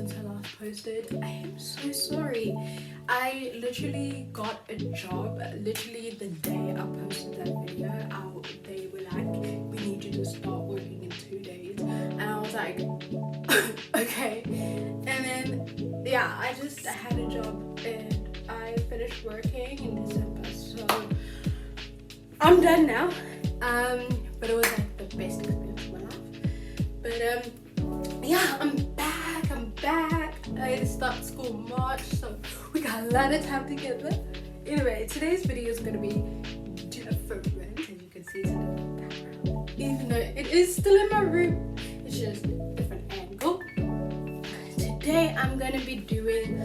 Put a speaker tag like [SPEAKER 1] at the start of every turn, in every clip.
[SPEAKER 1] since I last posted. I am so sorry. I literally got a job literally the day I posted that video. They were like, we need you to start working in 2 days, and I was like, okay. And then yeah, I had a job and I finished working in December, so I'm done now. But it was like the best experience of my life. But yeah, I'm back. I start school March, so we got a lot of time together. Anyway, today's video is gonna be different, as you can see, it's in the background. Even though it is still in my room, it's just a different angle. Today I'm gonna be doing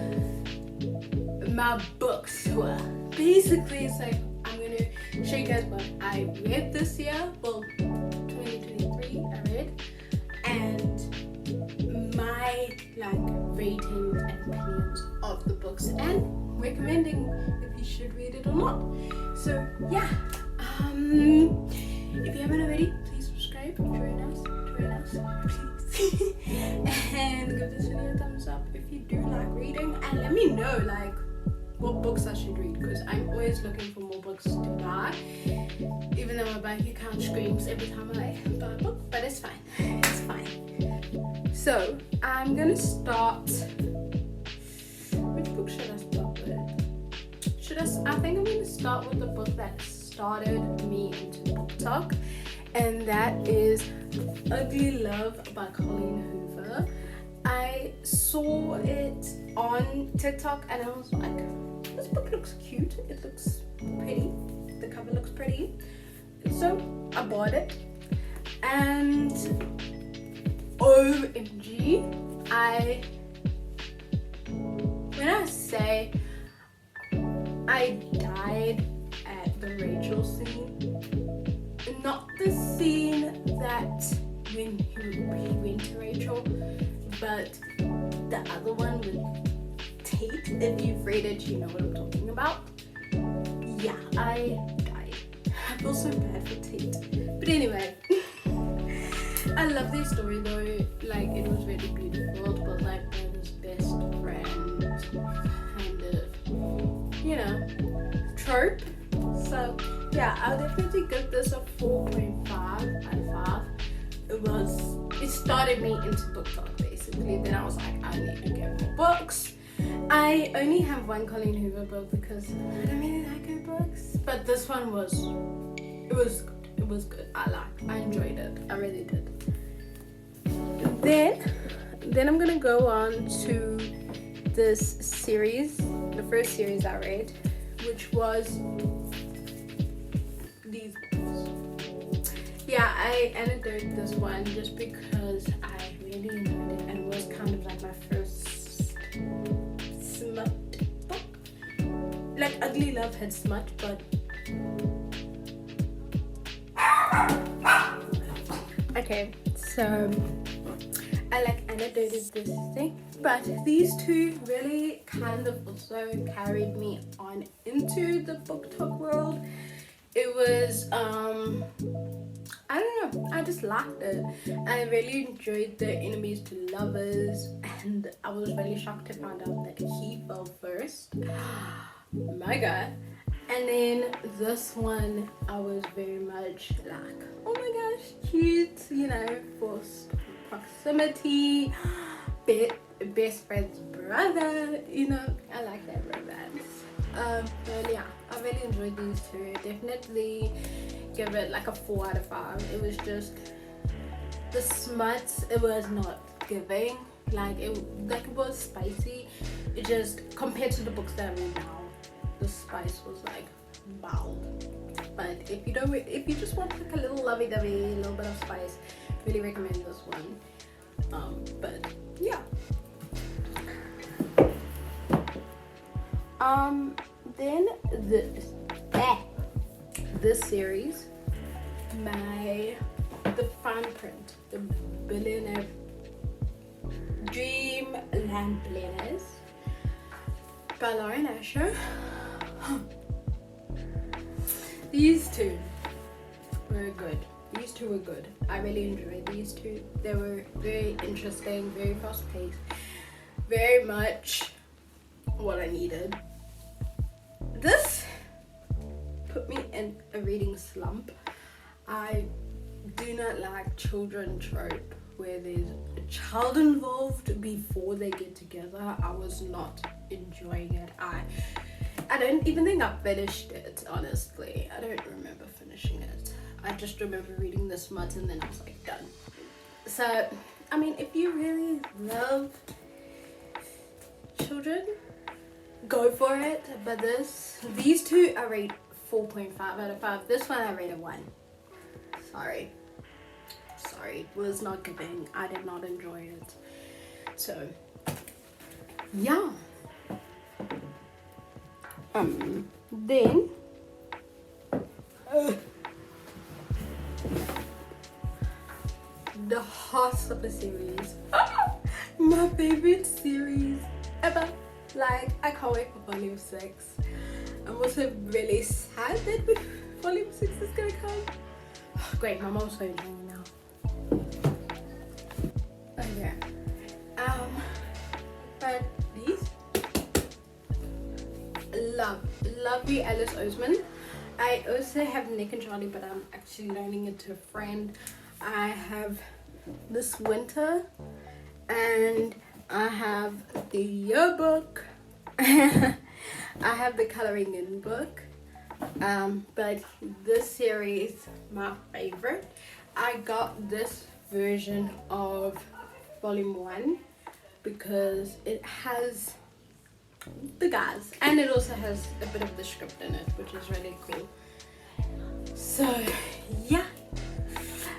[SPEAKER 1] my book tour. Basically, it's like I'm gonna show you guys what I read this year. Well, 2023 I read, and my ratings and opinions of the books, and recommending if you should read it or not. So yeah, if you haven't already, please subscribe, join us, please. And give this video a thumbs up if you do like reading, and let me know what books I should read, because I'm always looking for more books to buy, even though my bank account screams every time I buy a book, but it's fine. So I'm gonna start. Which book should I start with? I think I'm gonna start with the book that started me into book talk, and that is Ugly Love by Colleen Hoover. I saw it on TikTok and I was like, this book looks cute, it looks pretty, the cover looks pretty, so I bought it. And OMG, when I say I died at the Rachel scene, not the scene that when he went to Rachel, but the other one with Tate. If you've read it, you know what I'm talking about. Yeah, I died. I feel so bad for Tate. But anyway, I love this story though. It was really beautiful. It was like brother's best friend kind of, trope. So yeah, I'll definitely give this a 4.5 out of 5. It started me into book talk basically. Then I was like, I need to get more books. I only have one Colleen Hoover book because I don't really like her books, but this one was good. I enjoyed it. I really did. Then I'm gonna go on to this series, the first series I read, which was these books. Yeah, I annotated this one just because I really enjoyed it, and it was kind of like my first smut book. Ugly Love had smut, but okay, so I annotated this thing, but these two really kind of also carried me on into the book talk world. It was I don't know, I just liked it. I really enjoyed the enemies to lovers, and I was really shocked to find out that he fell first. My god. And then this one, I was very much like, oh my gosh, cute, forced proximity, best friend's brother, I like that romance. But yeah, I really enjoyed these two. Definitely give it a 4 out of 5. It was just the smut, it was not giving. It was spicy. It just, compared to the books that I read now, the spice was wow. But if you just want a little lovey-dovey, a little bit of spice, really recommend this one. But yeah. Then this series, the fine print, the billionaire Dreamland Billionaires by Lauren Asher. These two were good. I really enjoyed these two. They were very interesting, very fast paced. very much what I needed. This put me in a reading slump. I do not like children trope where there's a child involved before they get together. I was not enjoying it. I don't even think I finished it, honestly. I don't remember finishing it. I just remember reading this much and then I was like, done. So, I mean, if you really love children, go for it. But these two I rate 4.5 out of 5. This one I rate a 1. Sorry, it was not giving. I did not enjoy it. So, yeah. Then the Heartstopper series. My favorite series ever. Like, I can't wait for volume 6. I'm also really sad that volume 6 is gonna come. Great, my mom's going to join me now. Okay. But these lovely Alice Oseman. I also have Nick and Charlie, but I'm actually loaning it to a friend. I have this winter, and I have the yearbook. I have the coloring in book. But this series, my favorite. I got this version of volume 1 because it has the guys and it also has a bit of the script in it, which is really cool. So yeah,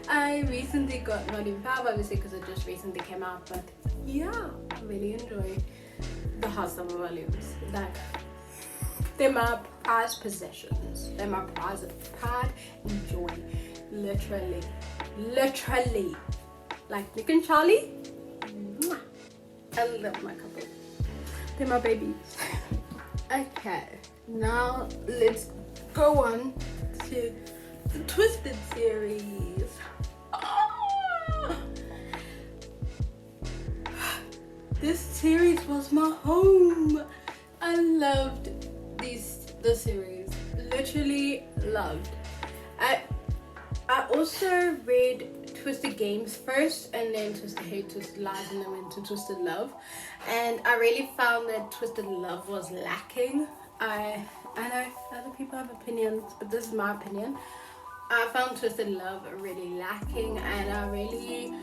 [SPEAKER 1] I recently got volume 5, obviously because it just recently came out, but yeah, I really enjoy the Heartstopper volumes. Like, they're my prized possessions. They're my pride and joy. Literally. Like Nick and Charlie. Mwah. I love my couple. They're my babies. Okay. Now let's go on to the Twisted series. This series was my home. I loved the series. Literally loved. I also read Twisted Games first, and then Twisted Hate, Twisted Lies, and then went to Twisted Love. And I really found that Twisted Love was lacking. I know other people have opinions, but this is my opinion. I found Twisted Love really lacking, and I really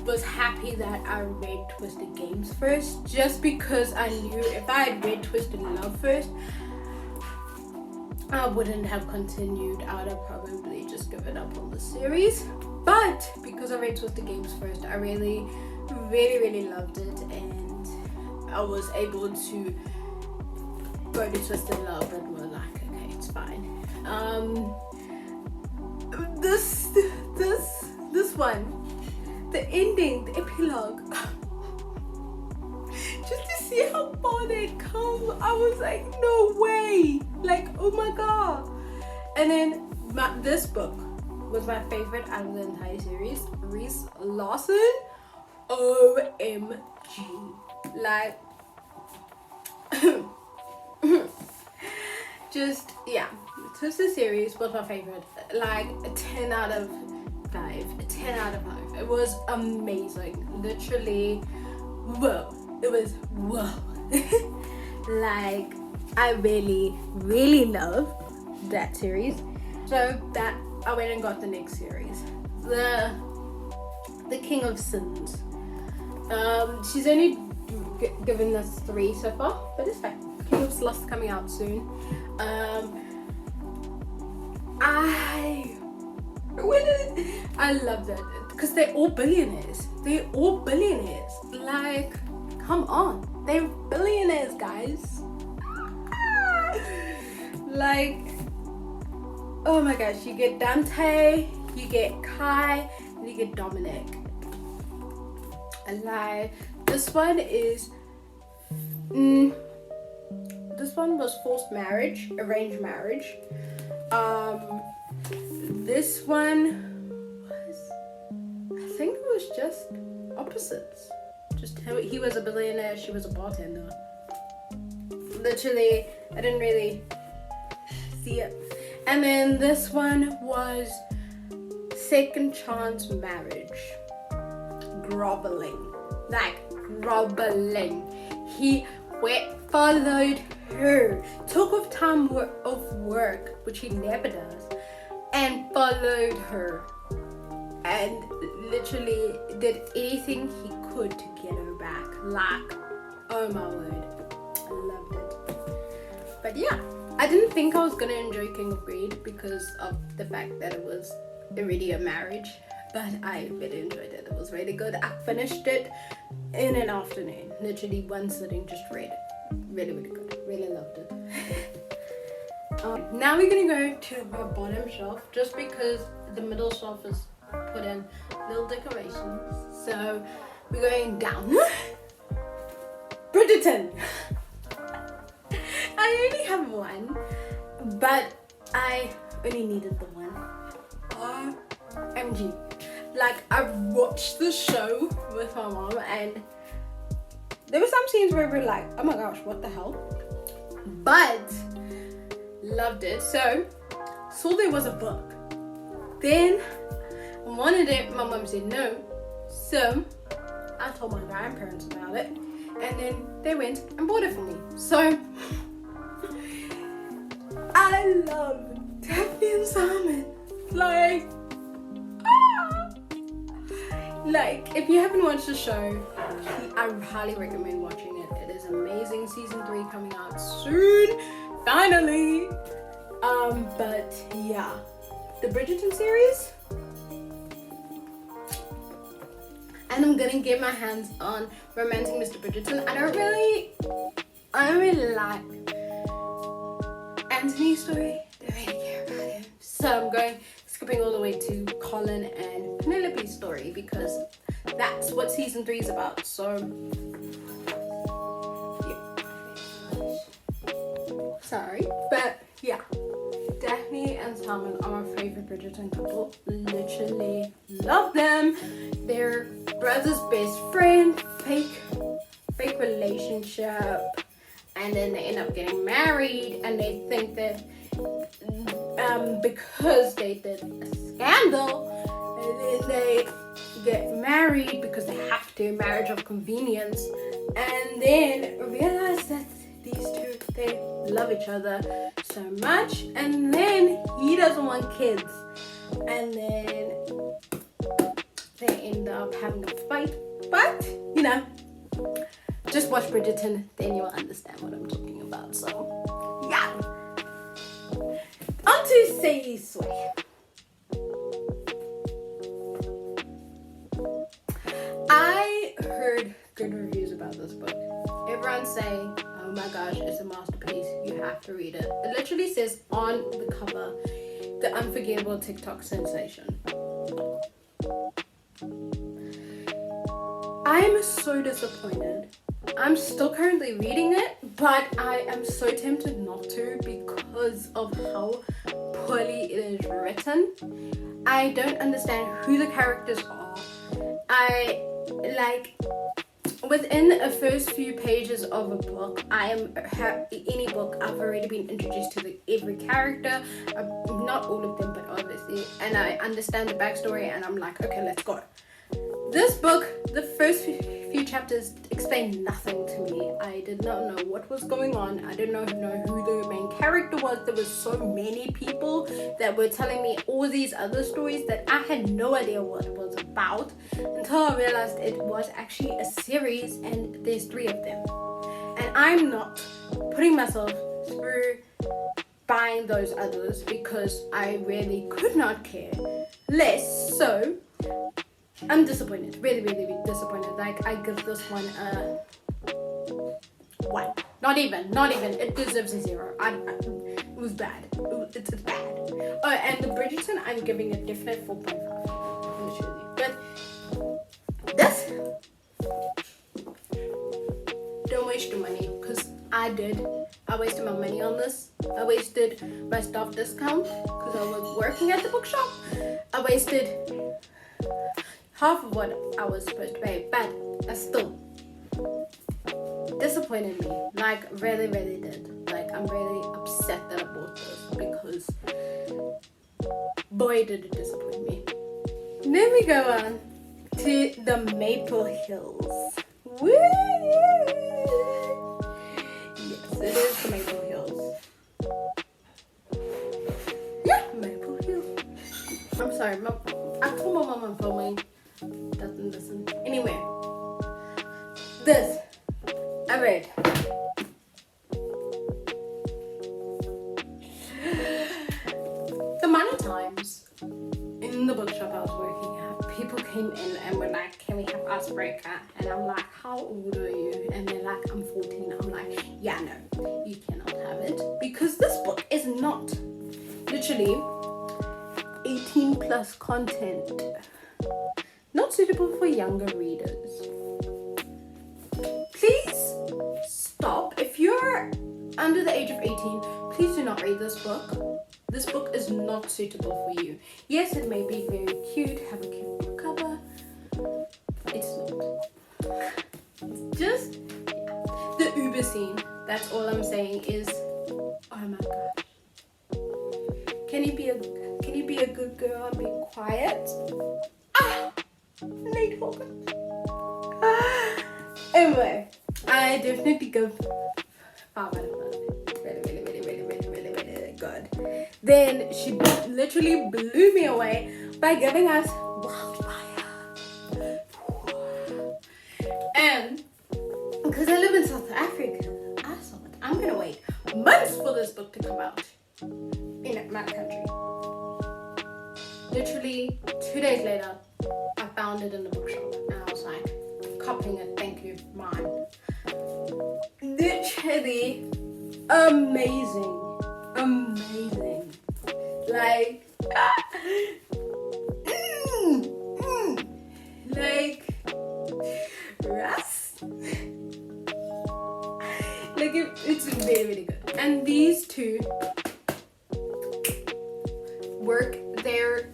[SPEAKER 1] was happy that I read Twisted Games first, just because I knew if I had read Twisted Love first, I wouldn't have continued. I would have probably just given up on the series. But because I read Twisted Games first, I really loved it, and I was able to go to Twisted Love and was like, okay, it's fine. This one, the ending, the epilogue, just to see how far they'd come, I was like, no way, like, oh my god. And then this book was my favorite out of the entire series. Reese Lawson, OMG, like, just, yeah, Twisted series was my favorite. Like, a 10 out of 5. A 10 out of 5. It was amazing. Literally, whoa. It was whoa. Like, I really love that series. So that I went and got the next series, the King of Sins. She's only given us 3 so far, but it's fine. King of Sluts coming out soon. I love that because they're all billionaires. Like, come on, they're billionaires, guys. Like, oh my gosh, you get Dante, you get Kai, and you get Dominic. And like, this one was forced marriage, arranged marriage. This one was, I think it was just opposites. Just he was a billionaire, she was a bartender. Literally, I didn't really see it. And then this one was second chance marriage. Groveling. Like, groveling. He followed her, took off time of work, which he never does, and followed her. And literally did anything he could to get her back. Like, oh my word. I loved it. But yeah, I didn't think I was gonna enjoy King of Greed because of the fact that it was already a marriage, but I really enjoyed it. It was really good. I finished it in an afternoon, literally one sitting, just read it. Really, really good. Really loved it. Now we're gonna go to the bottom shelf, just because the middle shelf is put in little decorations. So we're going down. Bridgerton. I only have one, but I only needed the one. OMG. Like, I've watched the show with my mom, and there were some scenes where we were like, oh my gosh, what the hell? But loved it. So saw there was a book. Then wanted it, my mom said no. So I told my grandparents about it, and then they went and bought it for me. So I love Daphne and Simon. Like, if you haven't watched the show, I highly recommend watching it. It is amazing. Season 3 coming out soon, finally. But yeah, the Bridgerton series, and I'm gonna get my hands on Romancing Mr. Bridgerton. I don't really like Anthony's story. I don't really care about him. So I'm skipping all the way to Colin and Penelope's story, because that's what season 3 is about. So yeah. Sorry, but yeah. Daphne and Simon are my favorite Bridgerton couple. Literally love them. They're brother's best friend, fake relationship, and then they end up getting married, and they think that because they did a scandal, and then they get married because they have to, marriage of convenience, and then realize that these two, they love each other so much, and then he doesn't want kids, and then they end up having a fight. But you know, just watch Bridgerton, then you'll understand what I'm talking about. So yeah, on to Say Sway. I heard good reviews about this book. Everyone's saying, oh my gosh, it's a masterpiece, you have to read it. It literally says on the cover, the unforgettable TikTok sensation. I'm so disappointed. I'm still currently reading it, but I am so tempted not to because of how poorly it is written. I don't understand who the characters are. Within the first few pages of a book, any book, I've already been introduced to every character, not all of them, but obviously, and I understand the backstory, and I'm like, okay, let's go. This book, the first few chapters explained nothing to me. I did not know what was going on. I did not know who the main character was. There were so many people that were telling me all these other stories that I had no idea what it was about, until I realized it was actually a series, and there's 3 of them. And I'm not putting myself through buying those others because I really could not care less. So I'm disappointed, really, really, really disappointed. Like, I give this one a 1. Not even. It deserves a 0. It was bad. It's bad. Oh, and the Bridgerton, I'm giving a definite 4.5. Literally. But this, don't waste your money, because I did. I wasted my money on this. I wasted my staff discount because I was working at the bookshop. I wasted half of what I was supposed to pay, but I still disappointed me. Like, really, really did. Like, I'm really upset that I bought this because boy did it disappoint me. Then we go on to the Maple Hills. Woo! Yes, it is the Maple Hills. Yeah, Maple Hills. I'm sorry, I told my mom I'm filming. Doesn't listen. Anyway, this I read. The amount of times in the bookshop I was working at, people came in and were like, "Can we have icebreaker?" And I'm like, "How old are you?" And they're like, "I'm 14. I'm like, "Yeah, no, you cannot have it because this book is not literally 18 plus content, not suitable for younger readers." Please stop. If you're under the age of 18, please do not read this book. This book is not suitable for you. Yes, it may be very cute, have a cute book cover. It's not. It's just the Uber scene. That's all I'm saying is, oh my gosh. Can you be a good girl and be quiet? Late focus. Anyway, I definitely give 5 out of 5. Really good. Then she literally blew me away by giving us Wildfire. And because I live in South Africa, I thought I'm gonna wait months for this book to come out in my country. Literally 2 days later, I found it in the bookshop and I was like, copying it, thank you, mine. Literally amazing. Like, like, Russ. Like, it's very, really good. And these two work there.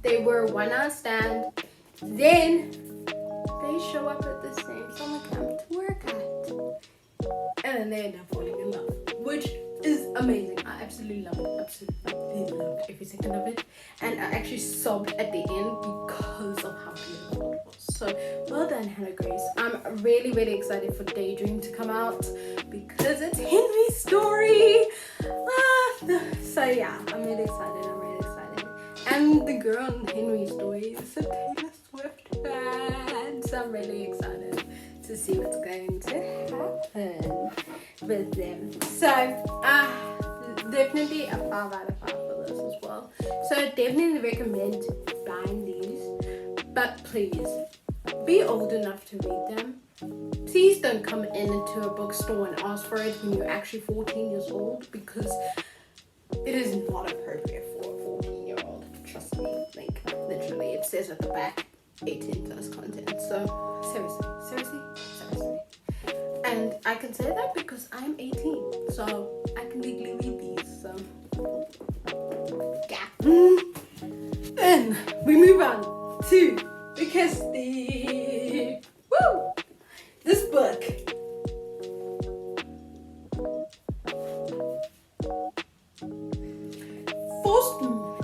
[SPEAKER 1] They were one night stand. Then they show up at the same summer camp to work at. And then they end up falling in love, which is amazing. I absolutely love it. Absolutely loved every second of it. And I actually sobbed at the end because of how beautiful it was. So well done, Hannah Grace. I'm really, really excited for Daydream to come out because it's Henry's story. So yeah, I'm really excited. And the girl in Henry's story is a Taylor Swift fan. So I'm really excited to see what's going to happen with them. So definitely a 5 out of 5 for this as well. So I definitely recommend buying these, but please be old enough to read them. Please don't come into a bookstore and ask for it when you're actually 14 years old, because it is not appropriate for a 14-year-old. Trust me. Like, literally, it says at the back 18 plus content. So seriously. And I can say that because I'm 18, so I can legally read these. So yeah. Then we move on to the Kirsty. Woo! This book.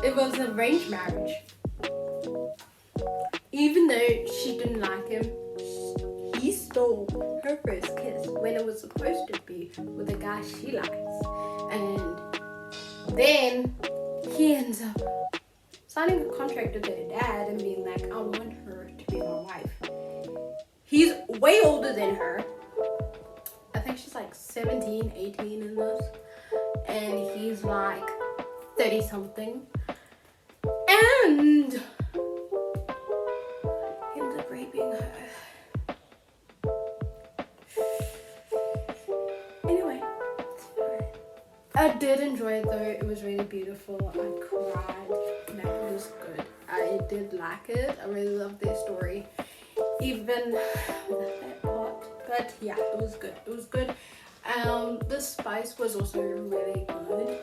[SPEAKER 1] It was an arranged marriage. Even though she didn't like him, he stole her first kiss when it was supposed to be with a guy she likes. And then he ends up signing a contract with their dad and being like, I want her to be my wife. He's way older than her. I think she's like 17, 18 in this. And he's like 30 something. And he ends up raping her. Anyway, it's fine. I did enjoy it though. It was really beautiful. I cried. Like, it was good. I did like it. I really loved their story. Even with that part. But yeah, it was good. It was good. The spice was also really good.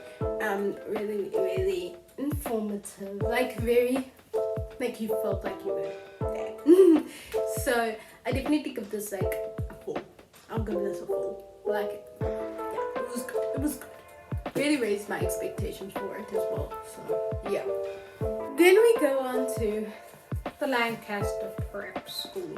[SPEAKER 1] Really, really informative. Like, very, like, you felt like you were there. So I definitely give this like a 4. I'll give this a 4. Like, yeah, it was good. It was good. Really raised my expectations for it as well. So yeah. Then we go on to the Lancaster Prep School.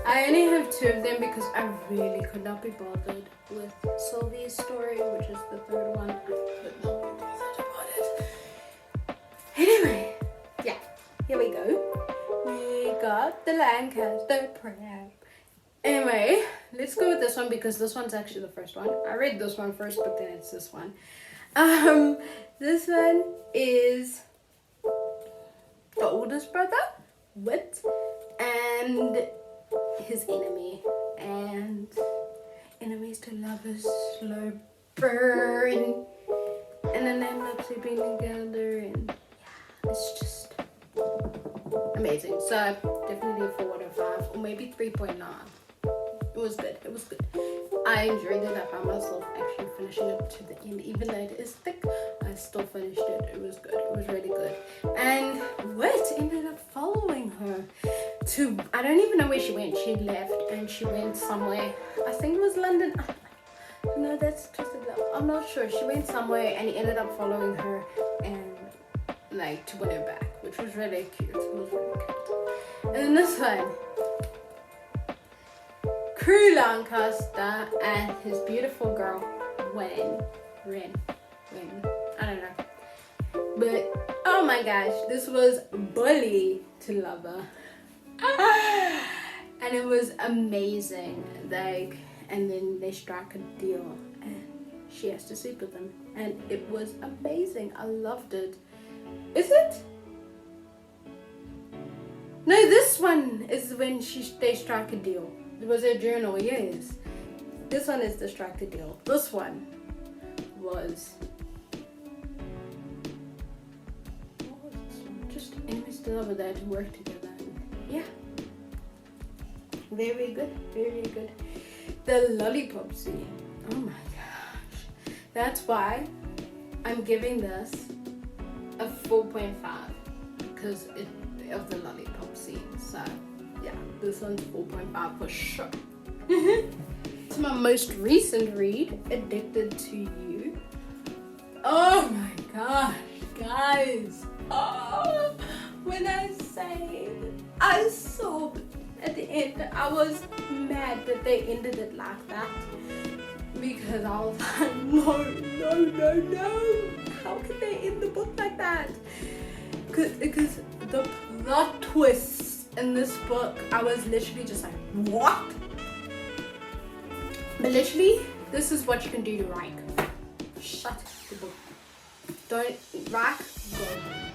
[SPEAKER 1] I only have 2 of them because I really could not be bothered with Sylvia's story, which is the 3rd one. I could not be bothered about it. Anyway, yeah, here we go. We got the Lancaster Prep. Anyway, let's go with this one because this one's actually the first one. I read this one first, but then it's this one. This one is the oldest brother, Wit, and his enemy. And enemies to lovers, slow burn. And then they end up sleeping together, and yeah, it's just amazing. So definitely a 4 out of 5, or maybe 3.9. It was good. It was good. I enjoyed it. I found myself actually finishing it to the end. Even though it is thick, I still finished it. It was good. It was really good. And Wit ended up following her to, I don't even know where she went. She left and she went somewhere. I think it was London. No, that's twisted love. I'm not sure. She went somewhere and he ended up following her and like to win her back, which was really cute. It was really cute. And then this one, Crew Lancaster and his beautiful girl, Ren, I don't know. But, oh my gosh, this was bully to lover. And it was amazing. Like, and then they strike a deal and she has to sleep with him. And it was amazing. I loved it. Is it? No, this one is when they strike a deal. It was a journal, yes. This one is the strike a deal. This one was, what was this one? Just enemies to lover that to work together. And yeah. Very good, very good. The lollipop scene. Oh my gosh. That's why I'm giving this a 4.5 because of the lollipop scene. So yeah, this one's 4.5 for sure. It's my most recent read, Addicted to You. Oh my gosh, guys. Oh, when I say I sobbed at the end, I was mad that they ended it like that. Because I was like, no. How could they end the book like that? Because the plot twists in this book, I was literally just like, what? But literally, this is what you can do to Reich. Shut the book. Don't, Reich,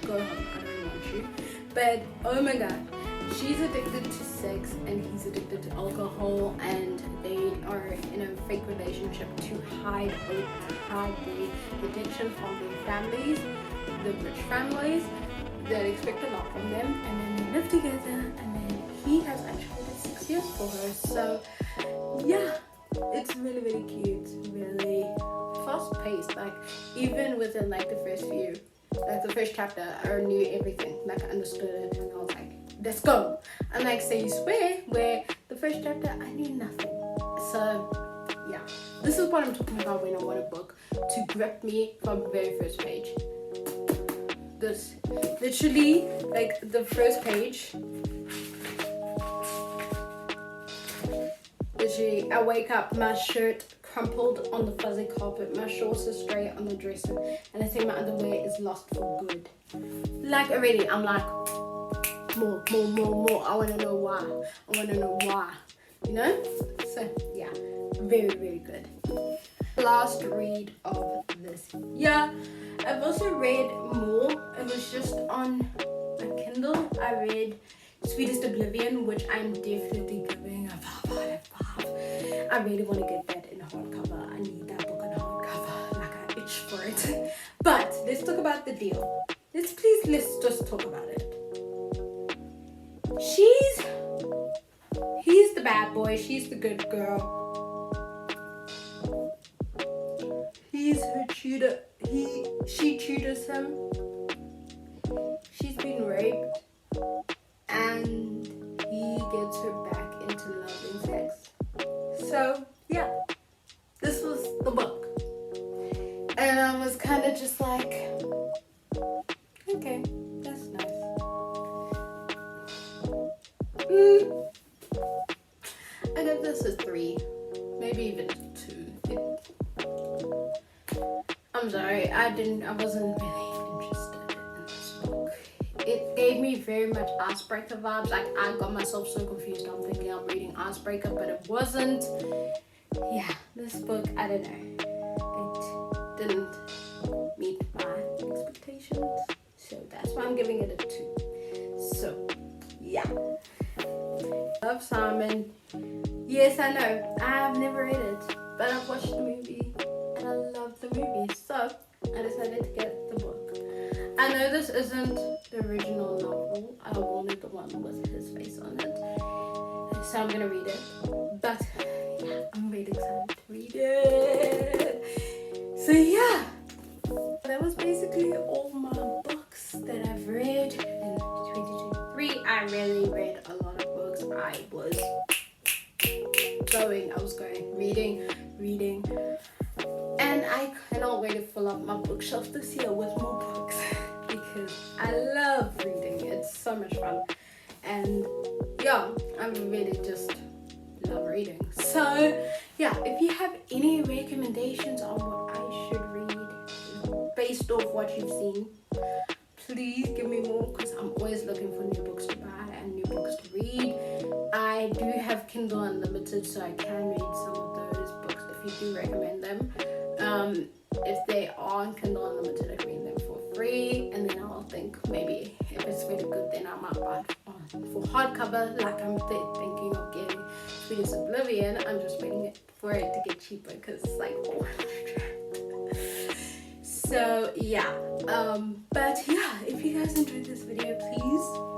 [SPEAKER 1] go home. I don't want you. But, oh my god. She's addicted to sex and he's addicted to alcohol, and they are in a fake relationship to hide the addiction from their families, the rich families that expect a lot from them, and then they live together, and then he has actually waited 6 years for her. So yeah, it's really, really cute, really fast paced. Like even within like the first chapter, I knew everything. Like I understood it, and I was like, let's go. And like Say You Swear, where the first chapter I knew nothing. So yeah, this is what I'm talking about when I want a book to grip me from the very first page. This literally, like the first page, literally I wake up, my shirt crumpled on the fuzzy carpet, my shorts are straight on the dresser, and I think my underwear is lost for good. Like already I'm like, more. I want to know why. You know? So yeah, very, very good. Last read of this year. I've also read more. It was just on a Kindle. I read Sweetest Oblivion, which I'm definitely giving a 5 out of 5. I really want to get that in hardcover. I need that book in hardcover. Like I itch for it. But let's talk about the deal. Let's just talk about it. He's the bad boy, she's the good girl. He's her tutor. She tutors him. She's been raped, and he gets her back into love and sex. So the book. And I was kind of just like, okay, that's nice. I give this a 3, maybe even 2. I'm sorry, I wasn't really interested in this book. It gave me very much Icebreaker vibes. Like, I got myself so confused. I'm thinking I'm reading Icebreaker, but it wasn't. Yeah, this book, I don't know. It didn't meet my expectations. So that's why I'm giving it a 2. So, yeah. Love Simon. Yes, I know. I've never read it, but I've watched the movie and I love the movie. So I decided to get the book. I know this isn't the original novel. I wanted the one with his face on it. So I'm gonna read it. But yeah, I'm really excited to read it. So yeah, that was basically all my books that I've read in 2023. I really read a lot of books. I was going reading, and I cannot wait to fill up my bookshelf this year with more books because I love reading. It's so much fun, and yeah, I really just love reading. So yeah, if you have any recommendations on what I should read based off what you've seen, please give me more, because I'm always looking for new books to buy and new books to read. I do have Kindle Unlimited, so I can read some of those books if you do recommend them. If they are on Kindle Unlimited, I read them for free, and then I'll think maybe if it's really good, then I might buy it for hardcover, like I'm thinking of getting Sweetest Oblivion. I'm just waiting for it to get cheaper because it's like $400. So yeah, but yeah, if you guys enjoyed this video, please